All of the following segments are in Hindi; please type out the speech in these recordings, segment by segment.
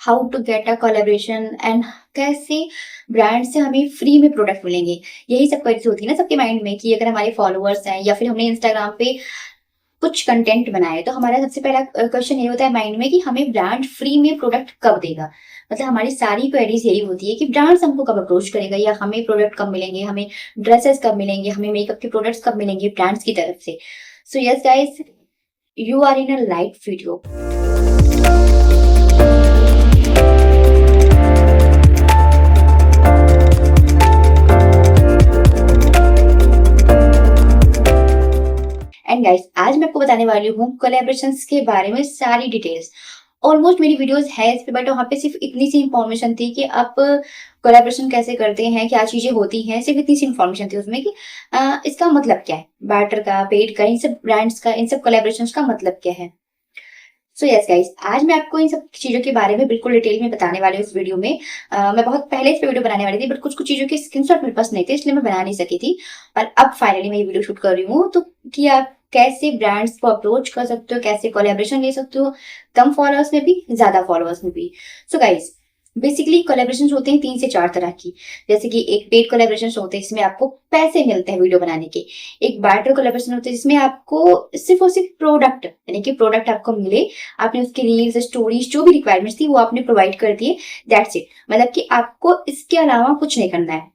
How to get a collaboration and कैसे ब्रांड से हमें फ्री में प्रोडक्ट मिलेंगे। यही सब क्वेरीज होती है ना सबके माइंड में कि अगर हमारे फॉलोअर्स हैं या फिर हमने इंस्टाग्राम पे कुछ कंटेंट बनाए तो हमारा सबसे पहला क्वेश्चन ये होता है माइंड में कि हमें ब्रांड फ्री में प्रोडक्ट कब देगा। मतलब हमारी सारी क्वेरीज यही होती है कि ब्रांड्स हमको कब अप्रोच करेगा या हमें प्रोडक्ट कब मिलेंगे, हमें ड्रेसेस कब मिलेंगे, हमें मेकअप के प्रोडक्ट्स कब मिलेंगे ब्रांड्स की तरफ से। So yes guys, you are in a light video. And guys, आज मैं आपको बताने वाली हूँ कोलैबोरेशंस के बारे में सारी डिटेल्स। ऑलमोस्ट मेरी वीडियोस है इस पे, बट वहाँ पे सिर्फ इतनी सी इंफॉर्मेशन थी कि आप कोलैबोरेशन कैसे करते हैं, क्या चीजें होती हैं, सिर्फ इतनी सी इंफॉर्मेशन थी उसमें कि इसका मतलब क्या है, बार्टर का, पेड का, इन सब ब्रांड्स का, इन सब कोलैबोरेशंस का मतलब क्या है। सो यस गाइस, आज मैं आपको इन सब चीजों के बारे में बिल्कुल डिटेल में बताने वाली हूँ इस वीडियो में। मैं बहुत पहले इस पे वीडियो बनाने वाली थी, बट कुछ कुछ चीजों के स्क्रीनशॉट मेरे पास नहीं थे, इसलिए मैं बना नहीं सकी थी। और अब फाइनली मैं ये वीडियो शूट कर रही हूँ तो कि आप कैसे ब्रांड्स को अप्रोच कर सकते हो, कैसे कोलैबोरेशन ले सकते हो, कम फॉलोअर्स में भी, ज्यादा फॉलोअर्स में भी। सो गाइस, बेसिकली कोलैबोरेशन होते हैं 3 से 4 तरह की। जैसे कि एक पेड कोलैबोरेशन होते हैं जिसमें आपको पैसे मिलते हैं वीडियो बनाने के। एक बार्टर कोलैबोरेशन होते हैं जिसमें आपको सिर्फ और सिर्फ प्रोडक्ट, यानी कि प्रोडक्ट आपको मिले, आपने उसकी रील्स, स्टोरीज, जो भी रिक्वायरमेंट्स थी वो आपने प्रोवाइड कर दिए, दैट्स इट। मतलब कि आपको इसके अलावा कुछ नहीं करना है।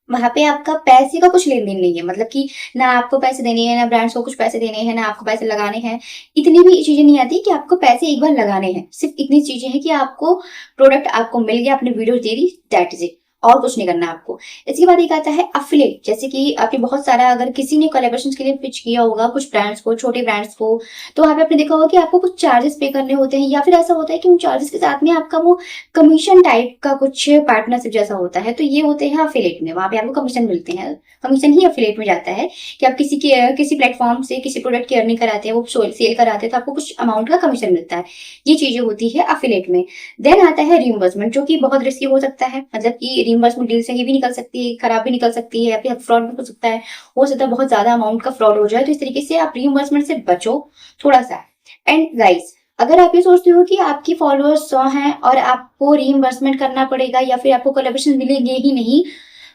वहां पे आपका पैसे का कुछ लेन देन नहीं है। मतलब कि ना आपको पैसे देने हैं, ना ब्रांड्स को कुछ पैसे देने हैं, ना आपको पैसे लगाने हैं। इतनी भी चीजें नहीं आती कि आपको पैसे एक बार लगाने हैं। सिर्फ इतनी चीजें हैं कि आपको प्रोडक्ट आपको मिल गया, आपने video they the, that is it, और कुछ नहीं करना आपको। इसके बाद एक आता है अफिलिएट। जैसे कि आपने बहुत सारा, अगर किसी ने कोलैबोरेशन के लिए पिच किया होगा कुछ ब्रांड्स को, छोटे ब्रांड्स को, तो वहां पे आपने देखा होगा कि आपको कुछ चार्जेस पे करने होते हैं, या फिर ऐसा होता है कि उन चार्जेस के साथ में आपका वो कमीशन टाइप का कुछ पार्टनरशिप जैसा होता है। तो ये होते हैं अफिलिएट में, वहां पे आपको कमीशन मिलते हैं। कमीशन ही अफिलिएट में जाता है कि आप किसी प्लेटफॉर्म से किसी प्रोडक्ट की अर्निंग कराते हैं, वो सेल कराते हैं, तो आपको कुछ अमाउंट का कमीशन मिलता है। ये चीजें होती है अफिलिएट में। देन आता है रीइंबर्समेंट, जो कि बहुत रिस्की हो सकता है। मतलब कि रीइंबर्समेंट डील सही भी निकल सकती है, खराब भी निकल सकती है, या फिर फ्रॉड भी हो सकता है। हो सकता है बहुत ज्यादा अमाउंट का फ्रॉड हो जाए, तो इस तरीके से आप रीइंबर्समेंट से बचो थोड़ा सा। एंड गाइस, अगर आप ये सोचते हो कि आपकी फॉलोअर्स 100 हैं और आपको रीइंबर्समेंट करना पड़ेगा या फिर आपको कोलैबोरेशन मिलेंगे ही नहीं,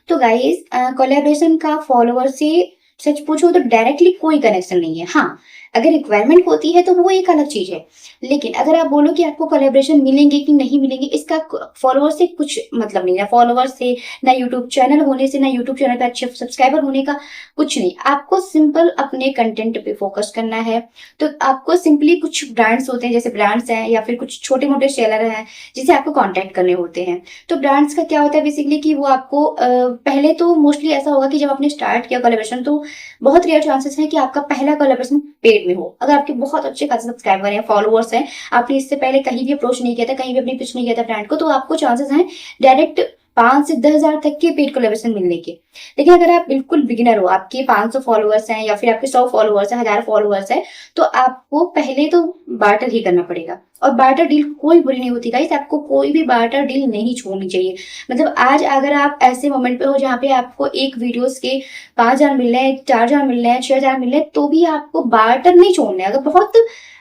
तो गाइस, कोलैबोरेशन का फॉलोअर से सच पूछो तो डायरेक्टली कोई कनेक्शन नहीं है। हाँ, अगर रिक्वायरमेंट होती है तो वो एक अलग चीज है। लेकिन अगर आप बोलो कि आपको कोलैबोरेशन मिलेंगे कि नहीं मिलेंगे, इसका फॉलोअर से कुछ मतलब नहीं है। फॉलोअर से, ना यूट्यूब चैनल होने से, ना यूट्यूब चैनल पे अच्छे सब्सक्राइबर होने का कुछ नहीं। आपको सिंपल अपने कंटेंट पे फोकस करना है। तो आपको सिंपली कुछ ब्रांड्स होते हैं, जैसे ब्रांड्स हैं या फिर कुछ छोटे मोटे सेलर हैं जिसे आपको कॉन्टेक्ट करने होते हैं। तो ब्रांड्स का क्या होता है बेसिकली कि वो आपको पहले तो मोस्टली ऐसा होगा कि जब आपने स्टार्ट किया कोलैबोरेशन, तो बहुत रेयर चांसेस है कि आपका पहला कोलैबोरेशन पेड में हो। अगर आपके बहुत अच्छे खासे सब्सक्राइबर हैं, फॉलोअर्स हैं, आपने इससे पहले कहीं भी अप्रोच नहीं किया था, कहीं भी अपनी पिच नहीं किया था ब्रांड को, तो आपको चांसेस हैं डायरेक्ट 5 से 10,000 तक के पेड कोलैबोरेशन मिलने के। लेकिन अगर आप बिल्कुल बिगिनर हो, आपके 500 फॉलोअर्स हैं या फिर आपके 100 फॉलोअर्स हैं, 1000 फॉलोअर्स हैं, तो आपको पहले तो बार्टर ही करना पड़ेगा। और बार्टर डील कोई बुरी नहीं होती गाइस, आपको कोई भी बार्टर डील नहीं छोड़नी चाहिए। मतलब आज अगर आप ऐसे मोमेंट पे हो जहाँ पे आपको एक वीडियोस के 5,000 मिल रहे हैं, 4,000 मिल रहे हैं, 6,000 मिल रहे हैं, तो भी आपको बार्टर नहीं छोड़ना है। अगर बहुत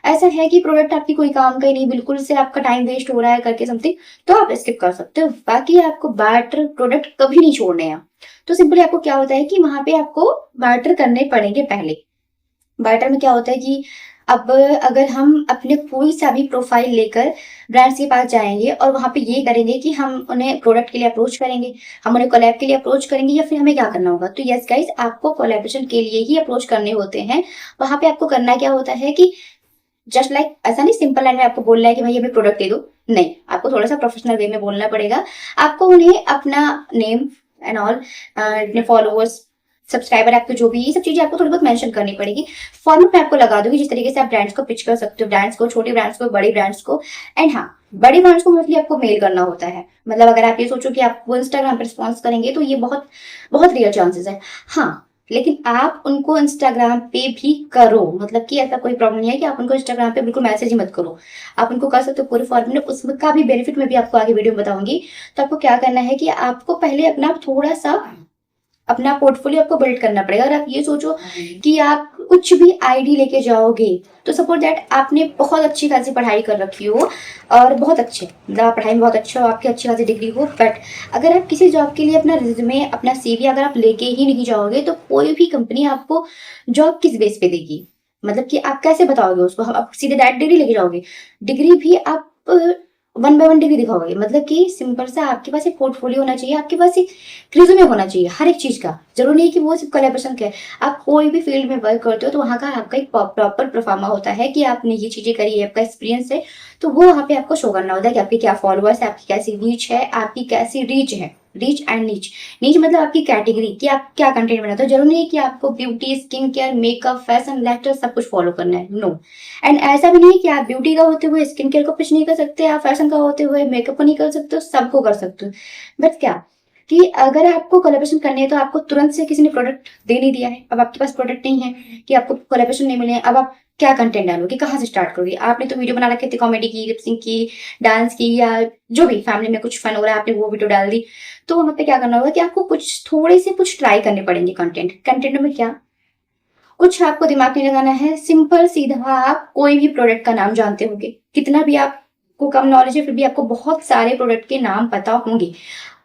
ऐसा है कि प्रोडक्ट आपकी कोई काम का ही नहीं, बिल्कुल से आपका टाइम वेस्ट हो रहा है करके समथिंग, तो आप स्किप कर सकते हो। बाकी आपको बार्टर प्रोडक्ट कभी नहीं छोड़ने हैं। तो सिंपली आपको क्या होता है कि वहां पे आपको बार्टर करने पड़ेंगे पहले। बार्टर में क्या होता है कि अब अगर हम अपने कोई सा भी प्रोफाइल लेकर ब्रांड्स के पास जाएंगे और वहां पे ये करेंगे कि हम उन्हें प्रोडक्ट के लिए अप्रोच करेंगे, हम उन्हें कोलैब के लिए अप्रोच करेंगे, या फिर हमें क्या करना होगा, तो यस गाइस, आपको कोलैबोरेशन के लिए ही अप्रोच करने होते हैं। वहां पे आपको करना क्या होता है कि जस्ट लाइक ऐसा नहीं सिंपल लाइन में आपको बोलना है कि भाई हमें प्रोडक्ट दे दो, नहीं, आपको थोड़ा सा प्रोफेशनल वे में बोलना पड़ेगा। आपको उन्हें अपना नेम एंड ऑल, अपने फॉलोअर्स, सब्सक्राइबर, आपके जो भी, ये सब चीजें आपको थोड़ी बहुत मेंशन करनी पड़ेगी। फॉर्मेट में आपको लगा दूंगी जिस तरीके से आप ब्रांड्स को पिच कर सकते हो, ब्रांड्स को, छोटे ब्रांड्स को, बड़े ब्रांड्स को। एंड हाँ, बड़े ब्रांड्स को मोस्टली आपको मेल करना होता है। मतलब अगर आप ये सोचो कि आपको इंस्टाग्राम पर रिस्पॉन्स करेंगे, तो ये बहुत बहुत रियल चांसेस है। हाँ, लेकिन आप उनको इंस्टाग्राम पे भी करो। मतलब कि ऐसा कोई प्रॉब्लम नहीं है कि आप उनको इंस्टाग्राम पे बिल्कुल मैसेज ही मत करो, आप उनको कर सकते हो पूरे फॉर्मेट। उसमें का भी बेनिफिट मैं भी आपको आगे वीडियो में बताऊंगी। तो आपको क्या करना है कि आपको पहले अपना थोड़ा सा अपना पोर्टफोलियो आपको बिल्ड करना पड़ेगा। अगर आप ये सोचो कि आप कुछ भी आईडी लेके जाओगे, तो सपोज दैट आपने बहुत अच्छी खासी पढ़ाई कर रखी हो और बहुत अच्छे मतलब आप पढ़ाई में बहुत अच्छा हो, आपकी अच्छी खासी डिग्री हो, बट अगर आप किसी जॉब के लिए अपना रिज्यूमे अपना सीवी अगर आप लेके ही नहीं जाओगे, तो कोई भी कंपनी आपको जॉब किस बेस पे देगी? मतलब कि आप कैसे बताओगे उसको? आप सीधे डायरेक्ट डिग्री लेके जाओगे, डिग्री भी आप वन बाय वन डिग्री दिखाओगे? मतलब कि सिंपल सा आपके पास एक पोर्टफोलियो होना चाहिए, आपके पास एक रिज्यूमे होना चाहिए हर एक चीज का। जरूरी नहीं कि वो सिर्फ कोलैबोरेशन का है, आप कोई भी फील्ड में वर्क करते हो तो वहां का आपका एक प्रॉपर परफॉर्मा होता है कि आपने ये चीजें करी है, आपका एक्सपीरियंस है, तो वो वहां पे आपको शो करना होता है कि आपके क्या फॉलोअर्स है, आपकी कैसी रीच है, आपकी कैसी रीच है। रीच एंड नीच, नीच मतलब आपकी कैटेगरी कि आप क्या कंटेंट बनाते हो। जरूरी नहीं है कि आपको beauty, skin care, makeup, fashion, lecture सब कुछ फॉलो करना है, नो। एंड ऐसा भी नहीं है कि आप ब्यूटी का होते हुए स्किन केयर को कुछ नहीं कर सकते, आप फैशन का होते हुए मेकअप को नहीं कर सकते हो, सबको कर सकते हो। बट क्या कि अगर आपको कोलैबोरेशन करनी है तो आपको तुरंत से किसी ने प्रोडक्ट दे नहीं दिया है, अब आपके पास प्रोडक्ट नहीं है कि आपको कोलैबोरेशन नहीं मिले, अब आप क्या कंटेंट डालोगे, कहाँ से स्टार्ट करोगे? आपने तो वीडियो बना रखे थे कॉमेडी की, लिपसिंग की, डांस की, या जो भी फैमिली में कुछ फन हो रहा है आपने वो वीडियो डाल दी। तो वहां पे क्या करना होगा कि आपको कुछ थोड़े से कुछ ट्राई करने पड़ेंगे कंटेंट में। क्या कुछ आपको दिमाग नहीं लगाना है, सिंपल सीधा आप कोई भी प्रोडक्ट का नाम जानते होंगे, कितना भी आपको कम नॉलेज है फिर भी आपको बहुत सारे प्रोडक्ट के नाम पता होंगे।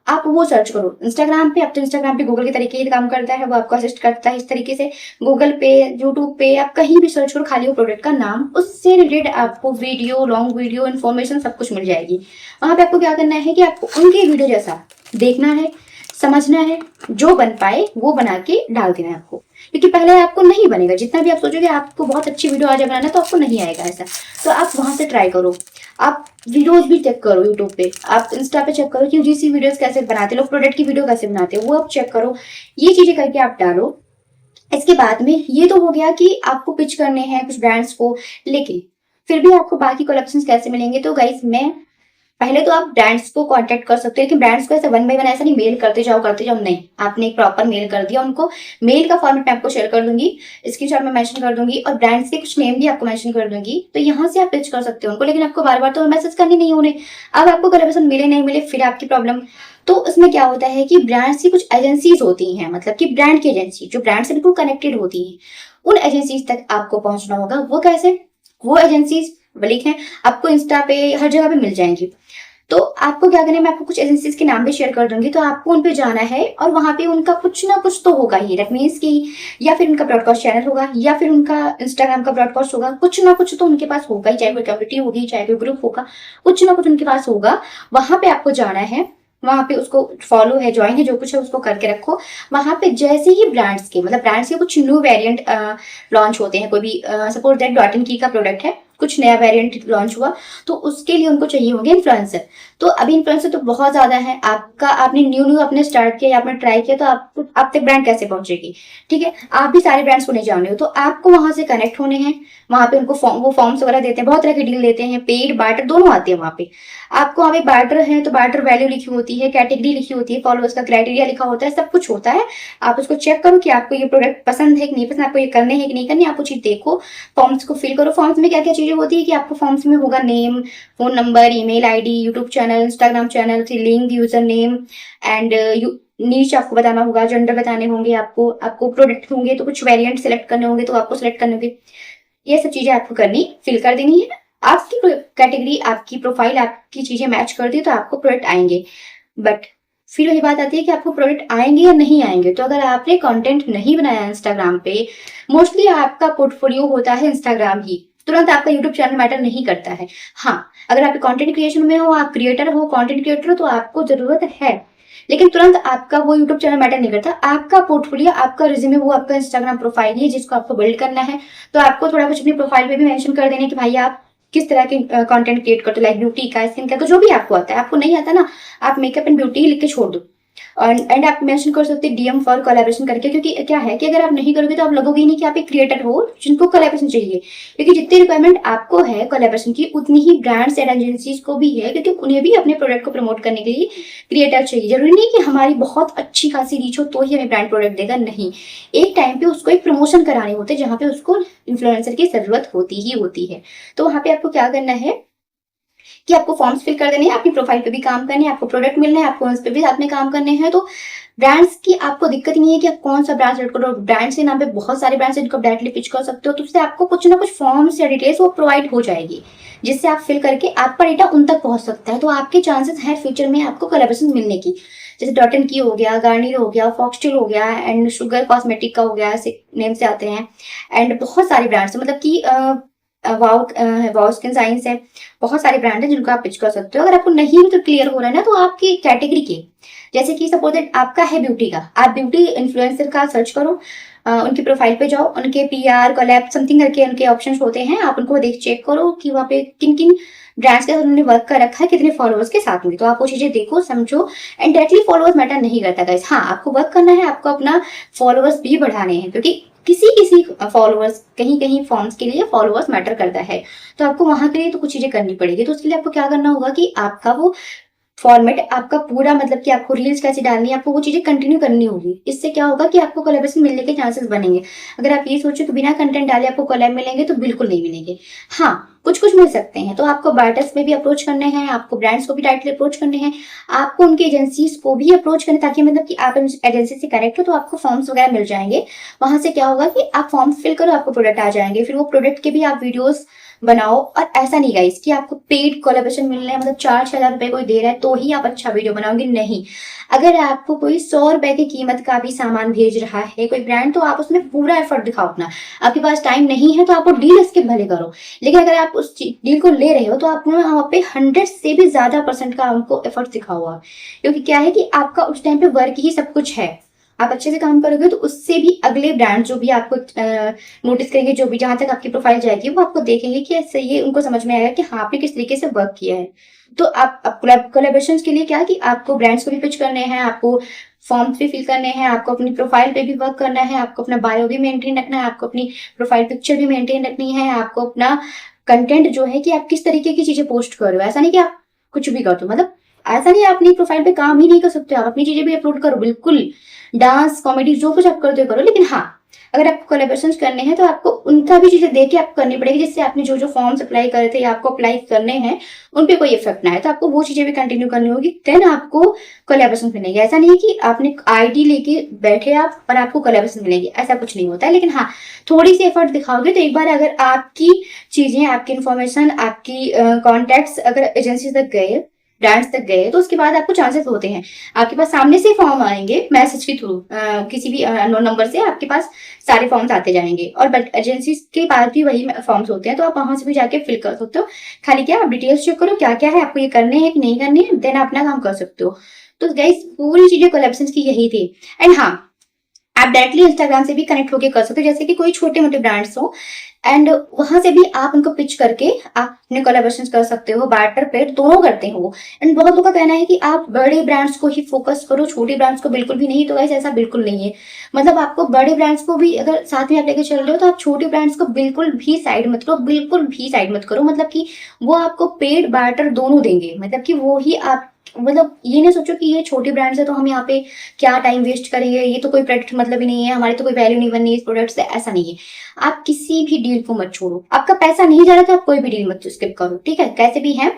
आप वो सर्च करो इंस्टाग्राम पे। अब तो इंस्टाग्राम पे गूगल के तरीके ही काम करता है, वो आपको असिस्ट करता है इस तरीके से। गूगल पे, यूट्यूब पे, आप कहीं भी सर्च करो खाली वो प्रोडक्ट का नाम, उससे रिलेटेड आपको वीडियो, लॉन्ग वीडियो, इन्फॉर्मेशन सब कुछ मिल जाएगी। वहां पे आपको क्या करना है कि आपको उनके वीडियो जैसा देखना है, समझना है, जो बन पाए वो बना के डाल देना है आपको, क्योंकि पहले आपको नहीं बनेगा। जितना भी आप सोचोगे आपको बहुत अच्छी वीडियो आ जाए बनाना, तो आपको नहीं आएगा ऐसा। तो आप वहां से ट्राई करो, आप वीडियोज भी चेक करो यूट्यूब पे, आप इंस्टा पे चेक करो कि यूजीसी वीडियोस कैसे बनाते हैं लोग, प्रोडक्ट की वीडियो कैसे बनाते हैं वो आप चेक करो। ये चीजें करके आप डालो। इसके बाद में ये तो हो गया कि आपको पिच करने हैं कुछ ब्रांड्स को, लेकिन फिर भी आपको बाकी कोलेक्शंस कैसे मिलेंगे? तो गाइस मैं पहले तो आप ब्रांड्स को कांटेक्ट कर सकते हो, लेकिन ब्रांड्स को ऐसे वन बाय वन ऐसा नहीं मेल करते जाओ, नहीं। आपने एक प्रॉपर मेल कर दिया उनको, मेल का फॉर्मेट मैं आपको शेयर कर दूंगी, स्क्रीनशॉट में मेंशन कर दूंगी, और ब्रांड्स के कुछ नेम भी आपको मेंशन कर दूंगी, तो यहाँ से आप पिच कर सकते हो उनको। लेकिन आपको बार बार तो मैसेज करनी नहीं उन्हें। अब आपको कोलैबोरेशन मिले नहीं मिले फिर आपकी प्रॉब्लम। तो उसमें क्या होता है कि ब्रांड्स की कुछ एजेंसीज होती हैं, मतलब कि ब्रांड की एजेंसी जो ब्रांड से बिल्कुल कनेक्टेड होती है, उन एजेंसीज तक आपको पहुंचना होगा। वो कैसे? वो एजेंसीज लिंक है आपको इंस्टा पे हर जगह पे मिल जाएंगी। तो आपको क्या करना है, मैं आपको कुछ एजेंसीज के नाम भी शेयर कर दूंगी, तो आपको उन पे जाना है और वहां पे उनका कुछ ना कुछ तो होगा ही, दैट मीन्स की या फिर उनका ब्रॉडकास्ट चैनल होगा या फिर उनका इंस्टाग्राम का ब्रॉडकास्ट होगा, कुछ ना कुछ तो उनके पास होगा ही, चाहे कोई कम्युनिटी होगी चाहे कोई ग्रुप होगा, कुछ ना कुछ उनके पास होगा। वहां पे आपको जाना है, वहां पे उसको फॉलो है, ज्वाइन है, जो कुछ है उसको करके रखो। वहां पे जैसे ही ब्रांड्स के मतलब ब्रांड्स के कुछ न्यू वेरिएंट लॉन्च होते हैं, कोई भी सपोज दैट डॉट इन की का प्रोडक्ट है, कुछ नया वेरिएंट लॉन्च हुआ, तो उसके लिए उनको चाहिए होंगे इन्फ्लुएंसर। तो अभी इन्फ्लुएंसर तो बहुत ज्यादा है, आपका आपने न्यू आपने स्टार्ट किया या आपने ट्राई किया, तो आप तक ब्रांड कैसे पहुंचेगी? ठीक है, आप भी सारे ब्रांड्स को नहीं जान रहे हो, तो आपको वहां से कनेक्ट होने हैं। वहां पे उनको वो फॉर्म्स वगैरह देते हैं, बहुत तरह के डील देते हैं, पेड बार्टर दोनों आते हैं वहां पे। आपको वहां पे बार्टर है तो बार्टर वैल्यू लिखी होती है, कैटेगरी लिखी होती है, फॉलोअर्स का क्राइटेरिया लिखा होता है, सब कुछ होता है। आप उसको चेक करो कि आपको ये प्रोडक्ट पसंद है कि नहीं पसंद, आपको ये करने है कि नहीं करनी, आप वो चीज देखो। फॉर्म्स को फिल करो। फॉर्म्स में क्या क्या चीजें होती है कि आपको फॉर्म्स में होगा name, phone number, email ID, YouTube channel, Instagram channel, link, user name and नीच आपको बताना होगा, जेंडर बताने होंगे आपको, आपको प्रोडक्ट होंगे तो कुछ वेरिएंट सेलेक्ट करने होंगे तो आपको सेलेक्ट करने होंगे। ये सब चीजें आपको करनी, फिल कर देनी है। आपकी कैटेगरी, आपकी प्रोफाइल, आपकी चीजें मैच कर दी तो आपको प्रोडक्ट आएंगे। बट फिर वही बात आती है कि आपको प्रोडक्ट आएंगे या नहीं आएंगे। तो अगर आपने कंटेंट नहीं बनाया इंस्टाग्राम पे, मोस्टली आपका पोर्टफोलियो होता है इंस्टाग्राम ही, तुरंत आपका यूट्यूब चैनल मैटर नहीं करता है। हाँ, अगर आप कंटेंट क्रिएशन में हो, आप क्रिएटर हो, कंटेंट क्रिएटर हो, तो आपको जरूरत है, लेकिन तुरंत आपका वो यूट्यूब चैनल मैटर नहीं करता। आपका पोर्टफोलियो, आपका रिज्यूमे, वो आपका इंस्टाग्राम प्रोफाइल है जिसको आपको बिल्ड करना है। तो आपको थोड़ा कुछ अपनी प्रोफाइल पे भी मेंशन कर देना कि भाई आप किस तरह के कंटेंट क्रिएट करते हो, लाइक ब्यूटी का, स्किन का, तो जो भी आपको आता है। आपको नहीं आता ना, आप मेकअप एंड ब्यूटी लिख के छोड़ दो, एंड आप मेंशन कर सकते हैं डीएम फॉर कोलैबोरेशन करके, क्योंकि क्या है कि अगर आप नहीं करोगे तो आप लगोगे ही नहीं कि आप एक क्रिएटर हो जिनको कोलैबोरेशन चाहिए। क्योंकि जितनी रिक्वायरमेंट आपको है कोलैबोरेशन की, उतनी ही ब्रांड्स एंड एजेंसीज को भी है, क्योंकि उन्हें भी अपने प्रोडक्ट को प्रमोट करने के लिए क्रिएटर चाहिए। जरूरी नहीं कि हमारी बहुत अच्छी खासी रीच हो तो ही हमें ब्रांड प्रोडक्ट देगा, नहीं। एक टाइम पे उसको एक प्रमोशन कराने होते हैं जहां पे उसको इन्फ्लुएंसर की जरूरत होती ही होती है। तो वहां पे आपको क्या करना है कि आपको फॉर्म्स फिल कर देने हैं, अपनी प्रोफाइल पे भी काम करने हैं, आपको प्रोडक्ट मिलना है, आपको उस पे भी साथ में काम करने हैं। तो ब्रांड्स की आपको दिक्कत नहीं है कि आप कौन सा ब्रांड सेलेक्ट करो। ब्रांड्स के नाम पे बहुत सारे ब्रांड्स इनको डायरेक्टली पिच कर सकते हो, तो उससे आपको कुछ ना कुछ फॉर्म्स या डिटेल्स वो प्रोवाइड हो जाएगी, जिससे आप फिल करके आपका डेटा उन तक पहुंच सकता है। तो आपके चांसेस है फ्यूचर में आपको कोलैबोरेशन मिलने की। जैसे डॉट एंड की हो गया, गार्नियर हो गया, फॉक्सटेल हो गया, एंड शुगर कॉस्मेटिक का हो गया, ऐसे नेम से आते हैं। एंड बहुत सारे ब्रांड्स मतलब कि वाओ स्किन साइंस है, बहुत सारे ब्रांड है जिनको आप पिच कर सकते हो। अगर आपको नहीं भी तो क्लियर हो रहा है ना, तो आपकी कैटेगरी के, जैसे कि सपोज दैट आपका है ब्यूटी का, आप ब्यूटी इन्फ्लुएंसर का सर्च करो, उनकी प्रोफाइल पे जाओ, उनके पीआर कोलैब समथिंग करके उनके ऑप्शंस होते हैं, आप उनको देख चेक करो कि वहाँ पे किन किन ब्रांड्स के साथ उन्होंने वर्क कर रखा है, कितने फॉलोअर्स के साथ में। तो आप वो चीजें देखो, समझो। एंड डायरेक्टली फॉलोअर्स मैटर नहीं करता गाइस। हाँ, आपको वर्क करना है, आपको अपना फॉलोअर्स भी बढ़ाने हैं, क्योंकि किसी किसी फॉलोअर्स, कहीं कहीं फॉर्म्स के लिए फॉलोअर्स मैटर करता है। तो आपको वहां के लिए तो कुछ चीजें करनी पड़ेगी। तो उसके लिए आपको क्या करना होगा कि आपका वो फॉर्मेट, आपका पूरा मतलब कि आपको रील्स कैसे डालनी है, आपको वो चीजें कंटिन्यू करनी होगी। इससे क्या होगा कि आपको कोलैबोरेशन मिलने के चांसेस बनेंगे। अगर आप ये सोचो कि बिना कंटेंट डाले आपको कोलैब मिलेंगे, तो बिल्कुल नहीं मिलेंगे। हाँ, कुछ कुछ मिल सकते हैं। तो आपको बार्टर्स में भी अप्रोच करने हैं, आपको ब्रांड्स को भी डायरेक्टली अप्रोच करने हैं, आपको उनकी एजेंसीज को भी अप्रोच करने, ताकि मतलब कि आप एजेंसी से कनेक्ट हो तो आपको फॉर्म्स वगैरह मिल जाएंगे। वहां से क्या होगा कि आप फॉर्म्स फिल करो, आपको प्रोडक्ट आ जाएंगे, फिर वो प्रोडक्ट के भी आप वीडियोस बनाओ। और ऐसा नहीं गाइस कि आपको पेड कोलैबोरेशन मिल रहा है, मतलब 4-6 हज़ार रुपए कोई दे रहा है तो ही आप अच्छा वीडियो बनाओगे, नहीं। अगर आपको कोई 100 रुपए की कीमत का भी सामान भेज रहा है कोई ब्रांड, तो आप उसमें पूरा एफर्ट दिखाओ अपना। आपके पास टाइम नहीं है तो आप वो डील स्किप भले करो, लेकिन अगर आप उस डील को ले रहे हो तो आप वहाँ पे 100 से भी ज्यादा % का उनको एफर्ट दिखाओ आप। क्योंकि क्या है कि आपका उस टाइम पे वर्क ही सब कुछ है। आप अच्छे से काम करोगे तो उससे भी अगले ब्रांड जो भी आपको नोटिस करेंगे, जो भी जहां तक आपकी प्रोफाइल जाएगी, वो आपको देखेंगे कि ऐसे ये उनको समझ में आएगा कि हाँ, आपने किस तरीके से वर्क किया है। तो आप कोलैबोरेशन के लिए क्या कि आपको ब्रांड्स को भी पिच करने हैं, आपको फॉर्म्स भी फिल करने हैं, आपको अपनी प्रोफाइल पे भी वर्क करना है, आपको अपना बायो भी मेंटेन रखना है, आपको अपनी प्रोफाइल पिक्चर भी मेंटेन रखनी है, आपको अपना कंटेंट जो है कि आप किस तरीके की चीजें पोस्ट कर रहे हो। ऐसा नहीं कि आप कुछ भी कर दो, मतलब ऐसा नहीं आप अपनी प्रोफाइल पे काम ही नहीं कर सकते, आप अपनी चीजें भी अपलोड करो, बिल्कुल डांस कॉमेडी जो कुछ आप करते हो करो। लेकिन हाँ, अगर आपको कोलैबोरेशन करने हैं तो आपको उनका भी चीजें देख के आपको करनी पड़ेगी, जिससे आपने जो जो फॉर्म्स अप्लाई करे थे या आपको अप्लाई करने हैं उन पे कोई इफेक्ट ना आए। तो आपको वो चीजें भी कंटिन्यू करनी होगी, देन आपको कोलैबोरेशन मिलेगी। ऐसा नहीं है कि आपने आईडी लेके बैठे आप और आपको कोलैबोरेशन मिलेगी, ऐसा कुछ नहीं होता है। लेकिन हाँ, थोड़ी सी एफर्ट दिखाओगे तो एक बार अगर आपकी चीजें, आपकी इन्फॉर्मेशन, आपकी कॉन्टेक्ट अगर एजेंसी तक गए, ब्रांड्स तक गए, तो उसके बाद आपको चांसेस होते हैं, आपके पास सामने से फॉर्म आएंगे मैसेज के थ्रू, किसी भी अननोन नंबर से आपके पास सारे फॉर्म्स आते जाएंगे। और बट एजेंसी के पास भी वही फॉर्म्स होते हैं, तो आप वहां से भी जाके फिल कर सकते हो। खाली क्या, आप डिटेल्स चेक करो क्या क्या है, आपको ये करने हैं कि नहीं करने हैं, देन अपना काम कर सकते हो। तो गाइस, पूरी चीजें कोलैबोरेशन की यही थी। एंड हाँ, आप डायरेक्टली इंस्टाग्राम से भी कनेक्ट होकर कर सकते हो, जैसे कि कोई छोटे मोटे ब्रांड्स हो, एंड वहां से भी आप उनको पिच करके आप अपने कोलैबोरेशन कर सकते हो। बार्टर पे दोनों करते हो। एंड बहुत लोगों का कहना है कि आप बड़े ब्रांड्स को ही फोकस करो, छोटे ब्रांड्स को बिल्कुल भी नहीं। तो गाइस, ऐसा बिल्कुल नहीं है। मतलब आपको बड़े ब्रांड्स को भी अगर साथ में आप लेके चल रहे हो, तो आप छोटे ब्रांड्स को बिल्कुल भी साइड मत करो, बिल्कुल भी साइड मत करो। मतलब कि वो आपको पेड बार्टर दोनों देंगे, मतलब कि वो ही आप, मतलब ये नहीं सोचो कि ये छोटे ब्रांड्स है तो हम यहाँ पे क्या टाइम वेस्ट करेंगे, ये तो कोई प्रोडक्ट मतलब ही नहीं है, हमारी तो कोई वैल्यू नहीं बननी है इस प्रोडक्ट से। ऐसा नहीं है। आप किसी भी डील को मत छोड़ो, आपका पैसा नहीं जा रहा तो आप कोई भी डील मत स्किप करो, ठीक है। कैसे भी है,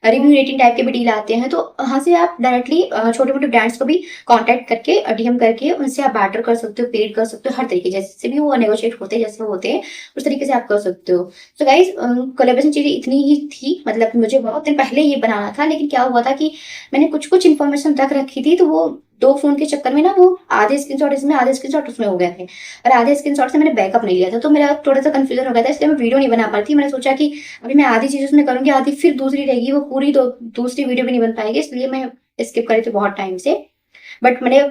रिव्यू रेटिंग टाइप के भी डील आते हैं, तो वहां से आप डायरेक्टली छोटे मोटे ब्रांड्स को भी कांटेक्ट करके, डीएम करके उनसे आप बार्टर कर सकते हो, पेड कर सकते हो, हर तरीके जैसे भी वो नेगोशिएट होते हैं, जैसे वो होते हैं उस तरीके से आप कर सकते हो। तो गाइस, कोलैबोरेशन चीजें इतनी ही थी। मतलब मुझे बहुत दिन पहले ये बनाना था, लेकिन क्या हुआ था कि मैंने कुछ कुछ इन्फॉर्मेशन रख रखी थी, तो वो 2 फोन के चक्कर में ना, वो आधे स्क्रीनशॉट इसमें, आधे स्क्रीनशॉट उसमें हो गए थे, और आधे स्क्रीनशॉट से मैंने बैकअप नहीं लिया था, तो मेरा थोड़ा सा कंफ्यूजन हो गया था, इसलिए मैं वीडियो नहीं बना पाती। मैंने सोचा कि अभी मैं आधी चीज उसमें करूंगी, आधी फिर दूसरी रहेगी, वो पूरी दूसरी वीडियो भी नहीं बन पाएगी, इसलिए मैं स्किप करी थी बहुत टाइम से। बट मैंने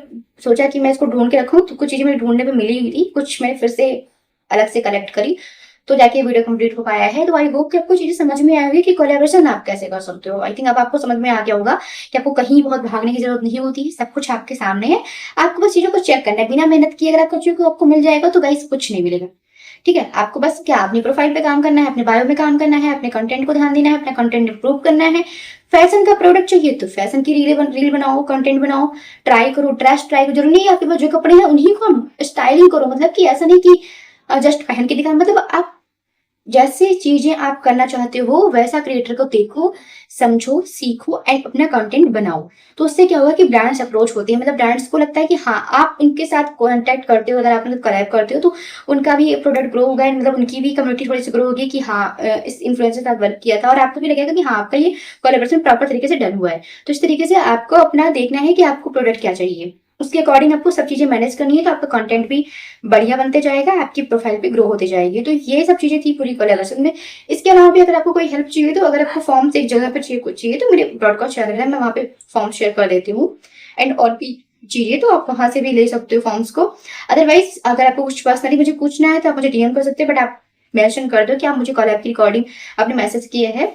सोचा कि मैं इसको ढूंढ के रखूं, तो कुछ चीजें मेरे ढूंढने में मिली हुई थी, कुछ मैंने फिर से अलग से कलेक्ट करी, तो जाके वीडियो कंप्लीट हो पाया है। तो आई होप कि आपको चीजें समझ में आई होगी कि कोलैबोरेशन आप कैसे कर सकते हो। आई थिंक अब आपको समझ में आ गया होगा कि आपको कहीं बहुत भागने की जरूरत नहीं होती, सब कुछ आपके सामने है। आपको बस चीजों को चेक करना है, बिना मेहनत किए अगर आप चीजों को आपको मिल जाएगा तो गाइस कुछ नहीं मिलेगा, ठीक है। आपको बस क्या, अपनी प्रोफाइल पे काम करना है, अपने बायो में काम करना है, अपने कंटेंट को ध्यान देना है, अपना कंटेंट इंप्रूव करना है। फैशन का प्रोडक्ट चाहिए तो फैशन की रील बनाओ, कंटेंट बनाओ, ट्राई करो, ड्रेस ट्राई करो। जरूरी नहीं है आपके पास जो कपड़े हैं उन्हीं को स्टाइलिंग करो, मतलब कि ऐसा नहीं कि जस्ट पहन के दिखाना। मतलब आप जैसे चीजें आप करना चाहते हो वैसा क्रिएटर को देखो, समझो, सीखो एंड अपना कंटेंट बनाओ। तो उससे क्या होगा कि ब्रांड्स अप्रोच होती है, मतलब ब्रांड्स को लगता है कि हाँ आप इनके साथ कॉन्टेक्ट करते हो, अगर आप मतलब कोलैब करते हो तो उनका भी प्रोडक्ट ग्रो होगा, मतलब उनकी भी कम्युनिटी थोड़ी सी ग्रो होगी कि हाँ इस इन्फ्लुएंसर के साथ वर्क किया था, और आपको भी लगेगा कि हाँ आपका ये कोलैबोरेशन प्रॉपर तरीके से डन हुआ है। तो इस तरीके से आपको अपना देखना है कि आपको प्रोडक्ट क्या चाहिए, उसके अकॉर्डिंग आपको सब चीजें मैनेज करनी है, तो आपका कंटेंट भी बढ़िया बनते जाएगा, आपकी प्रोफाइल भी ग्रो होती जाएगी। तो ये सब चीजें थी पूरी कोलैबोरेशन में। इसके अलावा भी अगर आपको कोई हेल्प चाहिए, तो अगर आपको फॉर्म्स एक जगह पर चाहिए तो मेरे ब्रॉडकास्ट चैनल है, मैं वहाँ पे फॉर्म शेयर कर देती हूँ। एंड और भी चाहिए तो आप वहां से भी ले सकते हो फॉर्म्स को। अदरवाइज अगर आपको कुछ पर्सनली मुझे पूछना है तो आप मुझे डीएम कर सकते हैं, बट आप मेंशन कर दो कि आप मुझे कोलैब की रिकॉर्डिंग आपने मैसेज किया है,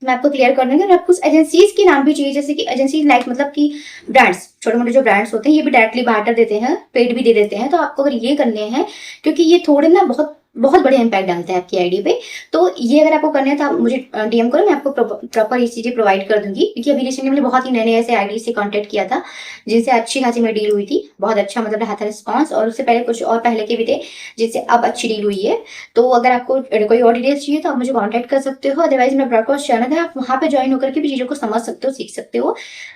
मैं आपको क्लियर कर दूंगी। और आपको एजेंसीज के नाम भी चाहिए, जैसे कि एजेंसी लाइक मतलब कि ब्रांड्स, छोटे मोटे जो ब्रांड्स होते हैं ये भी डायरेक्टली बार्टर देते हैं, पेड भी दे देते हैं। तो आपको अगर ये करने हैं, क्योंकि ये थोड़े ना बहुत बहुत बड़े इंपैक्ट डालते हैं आपकी आईडी पे, तो ये अगर आपको करना है तो आप मुझे डीएम करो, मैं आपको प्रॉपर ये चीजें प्रोवाइड कर दूंगी। क्योंकि अभी रिसेंटली मैंने बहुत ही नए नए ऐसे आईडी से कॉन्टेक्ट किया था जिनसे अच्छी खासी मेरी डील हुई थी, बहुत अच्छा मतलब रहा था रिस्पॉन्स, और उससे पहले कुछ और पहले के भी थे जिससे अब अच्छी डील हुई है। तो अगर आपको कोई और डिटेल्स चाहिए तो आप मुझे कांटेक्ट कर सकते हो, अदरवाइज मेरा ब्रॉडकास्ट चैनल है, आप वहां पे ज्वाइन होकर के भी चीजों को समझ सकते हो, सीख सकते हो।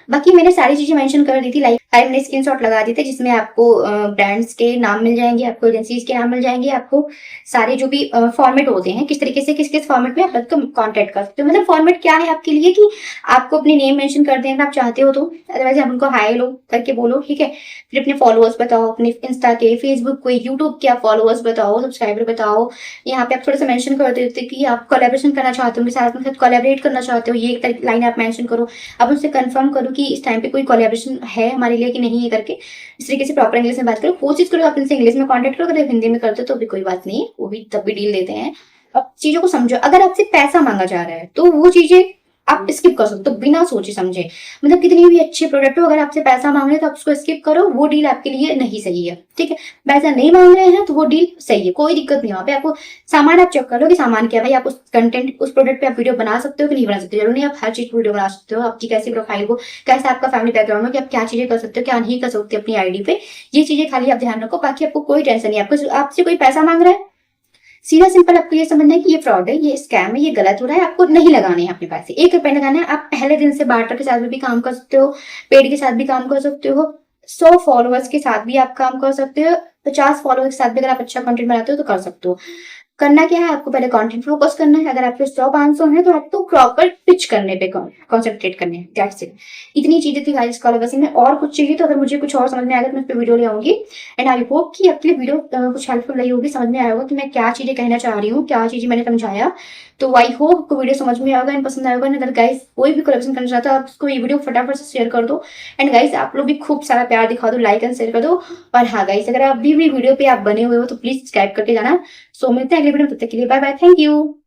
बाकी मैंने सारी चीजें मेंशन कर दी थी, लाइक मैंने स्क्रीनशॉट लगा दिए थे जिसमें आपको ब्रांड्स के नाम मिल जाएंगे, आपको एजेंसीज के नाम मिल जाएंगे, आपको सारे जो भी फॉर्मेट होते हैं किस तरीके से किस किस फॉर्मेट में आप कांटेक्ट कर सकते हो। मतलब फॉर्मेट क्या है आपके लिए कि आपको अपने नेम मेंशन कर दें अगर आप चाहते हो तो, अदरवाइज आप उनको हाय लो करके बोलो, ठीक है। फिर अपने फॉलोअर्स बताओ, अपने इंस्टा के, फेसबुक के, यूट्यूब के आप फॉलोअर्स बताओ, सब्सक्राइबर बताओ। यहाँ पे आप थोड़ा सा मेंशन कर देते कि आप कोलैबोरेशन करना चाहते हो उनके साथ, उनके साथ कोलैबोरेट करना चाहते हो, ये लाइन आप मेंशन करो। आप उनसे कंफर्म करो कि इस टाइम पे कोई कोलैबोरेशन है हमारे लिए कि नहीं है करके, इस तरीके से प्रॉपर इंग्लिश में बात करो, कोशिश करो आप इनसे इंग्लिश में कॉन्टेक्ट करो। अगर हिंदी में करते हो तो भी कोई बात नहीं है, वो भी तब भी डील देते हैं। अब चीजों को समझो, अगर आपसे पैसा मांगा जा रहा है तो वो चीजें आप स्किप कर सकते हो बिना सोचे समझे। मतलब कितनी भी अच्छे प्रोडक्ट हो, अगर आपसे पैसा मांग रहे हैं तो आप उसको स्किप करो, वो डील आपके लिए नहीं सही है, ठीक है। पैसा नहीं मांग रहे हैं तो वो डील सही है, कोई दिक्कत नहीं। वहां पे आपको सामान आप चेक कर लो कि सामान क्या है, भाई आप उस कंटेंट उस प्रोडक्ट पे आप वीडियो बना सकते हो कि नहीं बना सकते। जरूरी नहीं आप हर चीज वीडियो बना सकते हो, आपकी कैसी प्रोफाइल हो, कैसा आपका फैमिली बैकग्राउंड हो, कि आप क्या चीजें कर सकते हो क्या नहीं कर सकते अपनी आईडी पे, ये चीजें खाली आप ध्यान रखो। बाकी आपको कोई टेंशन नहीं, आपको आपसे कोई पैसा मांग रहा है, सीधा सिंपल आपको ये समझना है कि ये फ्रॉड है, ये स्कैम है, ये गलत हो रहा है, आपको नहीं लगाने हैं अपने पैसे, 1 रुपए लगाना है। आप पहले दिन से बार्टर के साथ भी काम कर सकते हो, पेड के साथ भी काम कर सकते हो, 100 फॉलोअर्स के साथ भी आप काम कर सकते हो, 50 फॉलोअर्स के साथ भी अगर आप अच्छा कंटेंट बनाते हो तो कर सकते हो। करना क्या है, आपको पहले कंटेंट फोकस करना है। अगर आपके 100-500 है तो आपको प्रॉपर पिच करने पे कॉन्सेंट्रेट करने हैं, दैट्स इट। इतनी चीजें थी गाइस कोलैबोरेशन में। और कुछ चाहिए तो अगर मुझे कुछ और समझ में आएगा तो मैं इस पे वीडियो ले आऊंगी। एंड आई होप कि आपके लिए वीडियो कुछ हेल्पफुल रही होगी, समझ में आया होगा कि मैं क्या चीजें कहना चाह रही हूँ, क्या चीजें मैंने समझाया। तो आई होप आपको वीडियो समझ में आएगा एंड पसंद आएगा। अगर गाइस कोई भी कोलैबोरेशन करना चाहता है आप उसको ये वीडियो फटाफट से शेयर कर दो। एंड गाइस आप लोग भी खूब सारा प्यार दिखा दो, लाइक एंड शेयर कर दो। और हाँ गाइस, अगर अभी भी वीडियो पे आप बने हुए हो तो प्लीज सब्सक्राइब करके जाना। सो मिलते हैं अगले वीडियो में, तब तक के लिए बाय बाय, थैंक यू।